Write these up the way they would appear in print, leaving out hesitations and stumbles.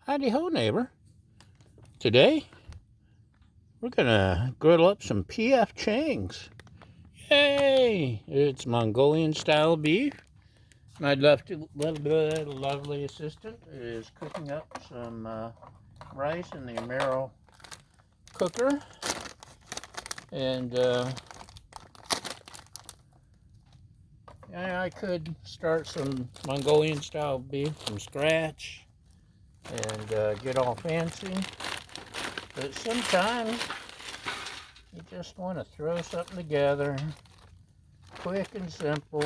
Howdy ho, neighbor. Today, we're gonna griddle up some PF Changs. Yay! It's Mongolian style beef. My lovely assistant is cooking up some rice in the Emeril cooker. And I could start some Mongolian style beef from scratch and get all fancy. But sometimes you just want to throw something together, quick and simple.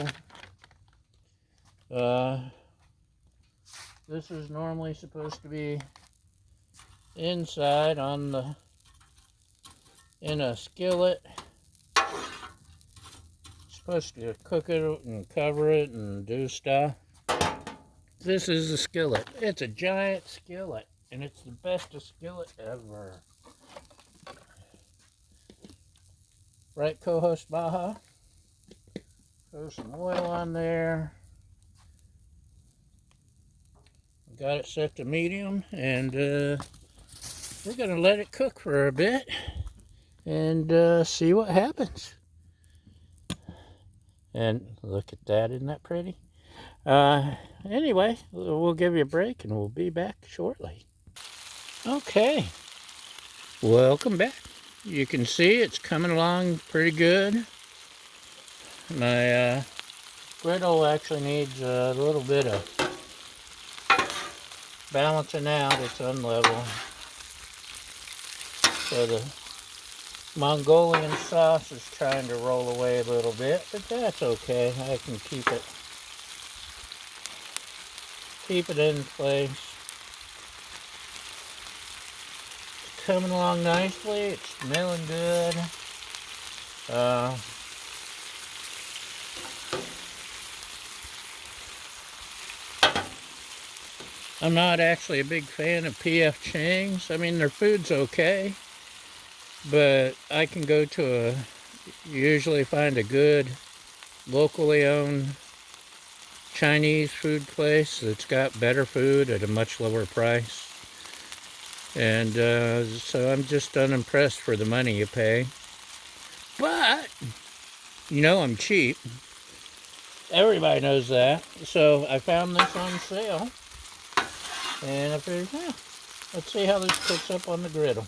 This is normally supposed to be inside in a skillet. Supposed to cook it and cover it and do stuff. This is a skillet. It's a giant skillet, and it's the bestest skillet ever. Right, co-host Baja? Throw some oil on there. Got it set to medium, and we're going to let it cook for a bit and see what happens. And look at that, isn't that pretty? Anyway, we'll give you a break and we'll be back shortly. Okay, welcome back. You can see it's coming along pretty good. My griddle actually needs a little bit of balancing out. It's unlevel. So the Mongolian sauce is trying to roll away a little bit, but that's okay. I can keep it in place. It's coming along nicely. It's smelling good. I'm not actually a big fan of PF Chang's. I mean, their food's okay, but I can go to usually find a good locally owned Chinese food place that's got better food at a much lower price. And so I'm just unimpressed for the money you pay. But, you know I'm cheap. Everybody knows that. So I found this on sale. And I figured, let's see how this cooks up on the griddle.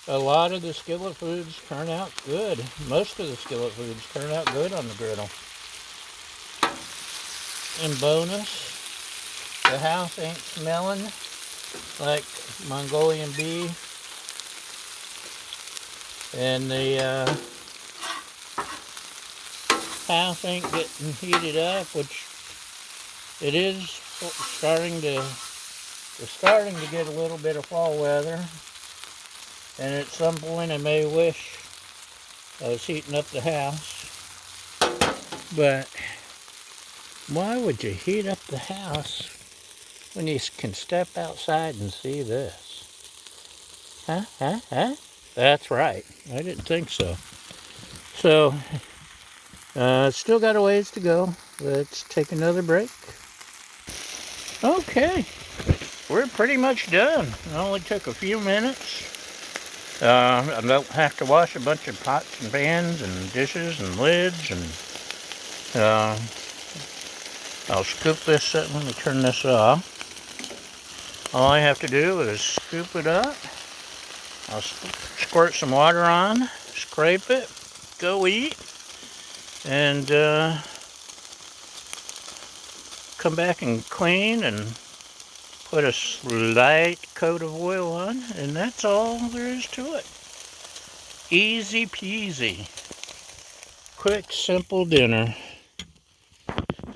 A lot of the skillet foods turn out good. Most of the skillet foods turn out good on the griddle. And bonus, the house ain't smelling like Mongolian beef. And the house ain't getting heated up, which it is starting to get a little bit of fall weather. And at some point I may wish I was heating up the house. But why would you heat up the house when you can step outside and see this? Huh? That's right. I didn't think so. So, still got a ways to go. Let's take another break. Okay. We're pretty much done. It only took a few minutes. I don't have to wash a bunch of pots and pans and dishes and lids, and I'll scoop this up. Let me turn this off. All I have to do is scoop it up. I'll squirt some water on, scrape it, go eat, and come back and clean and put a slight coat of oil on, and that's all there is to it. Easy peasy. Quick, simple dinner.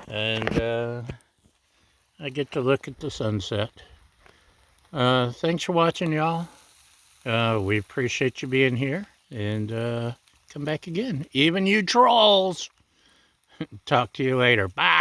And I get to look at the sunset. Thanks for watching, y'all. We appreciate you being here, and come back again. Even you trolls. Talk to you later. Bye.